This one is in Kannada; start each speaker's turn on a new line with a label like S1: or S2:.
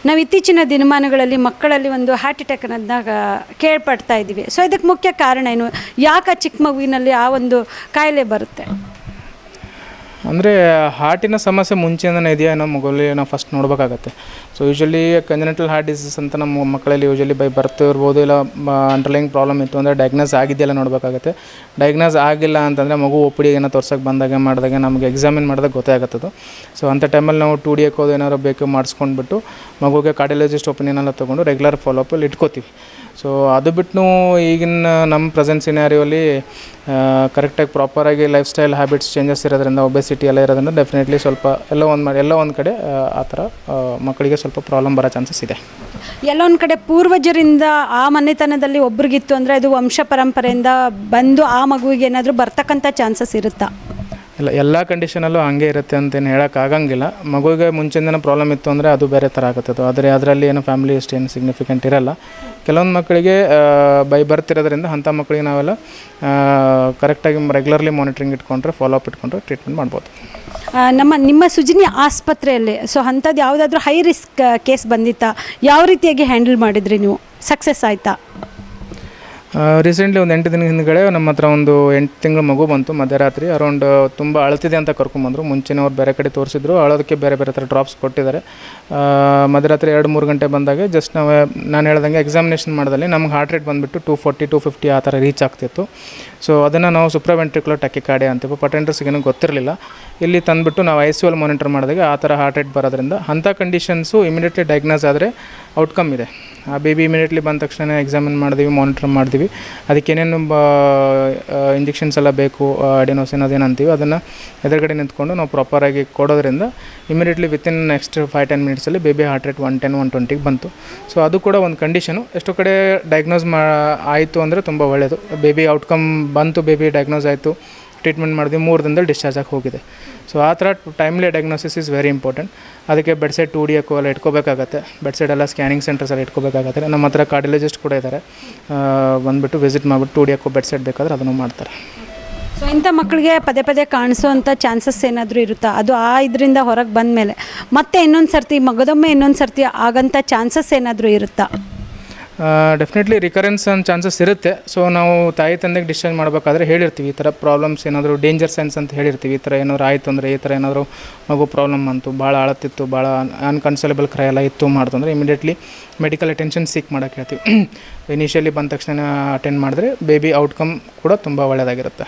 S1: ನಾವು ಇತ್ತೀಚಿನ ದಿನಮಾನಗಳಲ್ಲಿ ಮಕ್ಕಳಲ್ಲಿ ಒಂದು ಹಾರ್ಟ್ ಅಟ್ಯಾಕ್ ಅನ್ನೋದನ್ನ ಕೇಳ್ಪಡ್ತಾ ಇದ್ದೀವಿ. ಸೊ ಇದಕ್ಕೆ ಮುಖ್ಯ ಕಾರಣ ಏನು? ಯಾಕೆ ಚಿಕ್ಕ ಮಗುವಿನಲ್ಲಿ ಆ ಒಂದು ಕಾಯಿಲೆ ಬರುತ್ತೆ?
S2: ಅಂದರೆ ಹಾರ್ಟಿನ ಸಮಸ್ಯೆ ಮುಂಚೆಯಿಂದನೇ ಇದೆಯಾ ಅನ್ನೋ ಮಗುವಲ್ಲಿ ನಾವು ಫಸ್ಟ್ ನೋಡಬೇಕಾಗತ್ತೆ. So usually congenital heart disease ಅಂತ ನಮ್ಮ ಮಕ್ಕಳಲ್ಲಿ ಯೂಶ್ವಲಿ ಬೈ ಬರ್ತ್ ಇರ್ಬೋದು, ಇಲ್ಲ ಅಂಡರ್ಲೈಂಗ್ ಪ್ರಾಬ್ಲಮ್ ಇತ್ತು ಅಂದರೆ ಡಯಾಗ್ನೋಸ್ ಆಗಿದೆಯಲ್ಲ ನೋಡಬೇಕಾಗತ್ತೆ. ಡಯಾಗ್ನೋಸ್ ಆಗಿಲ್ಲ ಅಂತಂದರೆ ಮಗು OPD ಏನೋ ತೋರ್ಸೋಕ್ಕೆ ಮಾಡಿದಾಗ ನಮಗೆ ಎಕ್ಸಾಮಿನ್ ಮಾಡಿದಾಗ ಗೊತ್ತಾಗತ್ತದು. ಸೊ ಅಂಥ ಟೈಮಲ್ಲಿ ನಾವು 2D ಎಕೋದು ಏನಾದ್ರು ಬೇಕು ಮಾಡಿಸ್ಕೊಂಡ್ಬಿಟ್ಟು ಮಗುಗೆ ಕಾರ್ಡಿಯಾಲಜಿಸ್ಟ್ ಒಪಿನಿಯನ್ ಎಲ್ಲ ತೊಗೊಂಡು ರೆಗ್ಯುಲರ್ ಫಾಲೋಅಪಲ್ಲಿ ಇಟ್ಕೋತೀವಿ. ಸೊ ಅದು ಬಿಟ್ಟು ಈಗಿನ ನಮ್ಮ ಪ್ರೆಸೆಂಟ್ ಸಿನಾರಿಯೋಲಿ ಕರೆಕ್ಟಾಗಿ ಪ್ರಾಪರಾಗಿ ಲೈಫ್ ಸ್ಟೈಲ್ ಹ್ಯಾಬಿಟ್ಸ್ ಚೇಂಜಸ್ ಇರೋದ್ರಿಂದ, ಒಬೆಸಿಟಿ ಎಲ್ಲ ಇರೋದ್ರಿಂದ ಡೆಫಿನೆಟ್ಲಿ ಸ್ವಲ್ಪ ಎಲ್ಲೋ ಒಂದು ಕಡೆ ಆ ಥರ ಮಕ್ಕಳಿಗೆ ಸ್ವಲ್ಪ ಪ್ರಾಬ್ಲಮ್ ಬರೋ ಚಾನ್ಸಸ್ ಇದೆ.
S1: ಎಲ್ಲೊಂದು ಕಡೆ ಪೂರ್ವಜರಿಂದ ಆ ಮನೆತನದಲ್ಲಿ ಒಬ್ರಿಗಿತ್ತು ಅಂದರೆ ಅದು ವಂಶ ಪರಂಪರೆಯಿಂದ ಬಂದು ಆ ಮಗುವಿಗೆ ಏನಾದರೂ ಬರ್ತಕ್ಕಂಥ ಚಾನ್ಸಸ್ ಇರುತ್ತಾ?
S2: ಎಲ್ಲ ಕಂಡೀಷನಲ್ಲೂ ಹಂಗೆ ಇರುತ್ತೆ ಅಂತೇನು ಹೇಳೋಕ್ಕಾಗಂಗಿಲ್ಲ. ಮಗುವಿಗೆ ಮುಂಚೆಯಿಂದನೇ ಪ್ರಾಬ್ಲಮ್ ಇತ್ತು ಅಂದರೆ ಅದು ಬೇರೆ ಥರ ಆಗುತ್ತೆ. ಅದು ಆದರೆ ಅದರಲ್ಲಿ ಏನು ಫ್ಯಾಮಿಲಿ ಏನು ಸಿಗ್ನಿಫಿಕೆಂಟ್ ಇರೋಲ್ಲ. ಕೆಲವೊಂದು ಮಕ್ಕಳಿಗೆ ಬೈ ಬರ್ತಿರೋದ್ರಿಂದ ಅಂಥ ಮಕ್ಕಳಿಗೆ ನಾವೆಲ್ಲ ಕರೆಕ್ಟಾಗಿ ರೆಗ್ಯುಲರ್ಲಿ ಮಾನಿಟ್ರಿಂಗ್ ಇಟ್ಕೊಂಡ್ರೆ, ಫಾಲೋಅಪ್ ಇಟ್ಕೊಂಡ್ರೆ ಟ್ರೀಟ್ಮೆಂಟ್ ಮಾಡ್ಬೋದು.
S1: ನಿಮ್ಮ ಸುಜಿನಿ ಆಸ್ಪತ್ರೆಯಲ್ಲಿ ಸೊ ಅಂಥದ್ದು ಯಾವುದಾದ್ರೂ ಹೈ ರಿಸ್ಕ್ ಕೇಸ್ ಬಂದಿತ್ತಾ? ಯಾವ ರೀತಿಯಾಗಿ ಹ್ಯಾಂಡಲ್ ಮಾಡಿದ್ರಿ ನೀವು? ಸಕ್ಸಸ್ ಆಯಿತಾ?
S2: ರೀಸೆಂಟ್ಲಿ ಒಂದು 8 ದಿನ ಹಿಂದ್ಗಡೆ ನಮ್ಮ ಹತ್ರ ಒಂದು 8 ತಿಂಗಳ ಮಗು ಬಂತು. ಮಧ್ಯರಾತ್ರಿ ಅರೌಂಡ್ ತುಂಬ ಅಳ್ತಿದೆ ಅಂತ ಕರ್ಕೊಂಬಂದರು. ಮುಂಚೆನೇ ಅವ್ರು ಬೇರೆ ಕಡೆ ತೋರಿಸಿದ್ರು, ಅಳೋದಕ್ಕೆ ಬೇರೆ ಥರ ಡ್ರಾಪ್ಸ್ ಕೊಟ್ಟಿದ್ದಾರೆ. ಮಧ್ಯರಾತ್ರಿ 2-3 ಗಂಟೆ ಬಂದಾಗ ಜಸ್ಟ್ ನಾನು ಹೇಳ್ದಂಗೆ ಎಕ್ಸಾಮಿನೇಷನ್ ಮಾಡಿದಲ್ಲಿ ನಮ್ಗೆ ಹಾರ್ಟ್ ರೇಟ್ ಬಂದುಬಿಟ್ಟು 240-250 ಆ ಥರ ರೀಚ್ ಆಗ್ತಿತ್ತು. ಸೊ ಅದನ್ನು ನಾವು ಸುಪ್ರಾವೆಂಟ್ರಿಕ್ಯುಲರ್ ಟ್ಯಾಕಿಕಾರ್ಡಿಯಾ ಅಂತೀವಿ. ಅಟೆಂಡರ್ಸ್ಗೇನು ಗೊತ್ತಿರಲಿಲ್ಲ. ಇಲ್ಲಿ ತಂದುಬಿಟ್ಟು ನಾವು ICU ಮಾನಿಟರ್ ಮಾಡಿದಾಗ ಆ ಥರ ಹಾರ್ಟ್ ರೇಟ್ ಬರೋದ್ರಿಂದ ಅಂಥ ಕಂಡೀಷನ್ಸು ಇಮಿಡಿಯೇಟ್ಲಿ ಡಯಾಗ್ನೋಸ್ ಆದರೆ ಔಟ್ಕಮ್ ಇದೆ. ಆ ಬೇಬಿ ಇಮಿಡಿಯೇಟ್ಲಿ ಬಂದ ತಕ್ಷಣ ಎಕ್ಸಾಮಿನ್ ಮಾಡಿದ್ವಿ, ಮಾನಿಟರ್ ಮಾಡಿದ್ವಿ. ಅದಕ್ಕೇನೇನು ಇಂಜೆಕ್ಷನ್ಸ್ ಎಲ್ಲ ಬೇಕು, ಅಡೆನೋಸಿನ್ ಅದೇನು ಅಂತೀವಿ, ಅದನ್ನು ಎದುರುಗಡೆ ನಿಂತ್ಕೊಂಡು ನಾವು ಪ್ರಾಪರಾಗಿ ಕೊಡೋದ್ರಿಂದ ಇಮಿಡಿಯೇಟ್ಲಿ ವಿತಿನ್ ನೆಕ್ಸ್ಟ್ 5-10 ಮಿನಿಟ್ಸಲ್ಲಿ ಬೇಬಿ ಹಾರ್ಟ್ ರೇಟ್ 110-120 ಬಂತು. ಸೊ ಅದು ಕೂಡ ಒಂದು ಕಂಡೀಷನು. ಎಷ್ಟೋ ಕಡೆ ಡಯಾಗ್ನೋಸ್ ಆಯಿತು ಅಂದರೆ ತುಂಬ ಒಳ್ಳೆಯದು. ಬೇಬಿ ಔಟ್ಕಮ್ ಬಂತು, ಬೇಬಿ ಡಯಾಗ್ನೋಸ್ ಆಯಿತು, ಟ್ರೀಟ್ಮೆಂಟ್ ಮಾಡಿದ್ವಿ, 3 ದಿನದಲ್ಲಿ ಡಿಸ್ಚಾರ್ಜ್ ಆಗಿ ಹೋಗಿದೆ. ಸೊ ಆ ಥರ timely diagnosis is very important. ಅದಕ್ಕೆ ಬೆಡ್ ಸೈಡ್ 2D ಎಕೋ ಎಲ್ಲ ಇಟ್ಕೋಬೇಕಾಗತ್ತೆ. ಬೆಡ್ ಸೈಡ್ ಎಲ್ಲ ಸ್ಕ್ಯಾನಿಂಗ್ ಸೆಂಟರ್ಸ್ ಎಲ್ಲ ಇಟ್ಕೋಬೇಕಾಗತ್ತೆ. ನಮ್ಮ ಹತ್ರ ಕಾರ್ಡಿಯಾಲಜಿಸ್ಟ್ ಕೂಡ ಇದ್ದಾರೆ, ಬಂದುಬಿಟ್ಟು ವಿಸಿಟ್ ಮಾಡಿಬಿಟ್ಟು 2D ಎಕೋ ಬೆಡ್ ಸೈಡ್ ಬೇಕಾದ್ರೆ ಅದನ್ನು ಮಾಡ್ತಾರೆ.
S1: ಸೊ ಇಂಥ ಮಕ್ಕಳಿಗೆ ಪದೇ ಕಾಣಿಸೋವಂಥ ಚಾನ್ಸಸ್ ಏನಾದರೂ ಇರುತ್ತಾ? ಅದು ಇದರಿಂದ ಹೊರಗೆ ಬಂದ ಮೇಲೆ ಮತ್ತೆ ಇನ್ನೊಂದು ಸರ್ತಿ ಆಗೋಂಥ ಚಾನ್ಸಸ್ ಏನಾದರೂ ಇರುತ್ತಾ?
S2: ಡೆಫಿನೆಟ್ಲಿ ರಿಕರೆನ್ಸ್ ಅನ್ನೋ ಚಾನ್ಸಸ್ ಇರುತ್ತೆ. ಸೊ ನಾವು ತಾಯಿ ತಂದೆಗೆ ಡಿಸ್ಚಾರ್ಜ್ ಮಾಡಬೇಕಾದ್ರೆ ಹೇಳಿರ್ತೀವಿ, ಈ ಥರ ಪ್ರಾಬ್ಲಮ್ಸ್ ಏನಾದರೂ ಡೇಂಜರ್ ಸೈನ್ಸ್ ಅಂತ ಹೇಳಿರ್ತೀವಿ. ಈ ಥರ ಏನಾದ್ರು ಆಯಿತು ಅಂದರೆ, ಈ ಥರ ಏನಾದರೂ ಮಗು ಪ್ರಾಬ್ಲಮ್ ಅಂತು, ಭಾಳ ಅಳತಿತ್ತು, ಭಾಳ ಅನ್ಕನ್ಸಲೇಬಲ್ ಕ್ರೈ ಎಲ್ಲ ಇತ್ತು ಮಾಡ್ತಂದರೆ ಇಮಿಡಿಯೇಟ್ಲಿ ಮೆಡಿಕಲ್ ಅಟೆನ್ಷನ್ ಸೀಕ್ ಮಾಡೋಕ್ಕೆ ಹೇಳ್ತೀವಿ. ಇನಿಷಿಯಲಿ ಬಂದ ತಕ್ಷಣ ಅಟೆಂಡ್ ಮಾಡಿದ್ರೆ ಬೇಬಿ ಔಟ್ಕಮ್ ಕೂಡ ತುಂಬ ಒಳ್ಳೆಯದಾಗಿರುತ್ತೆ.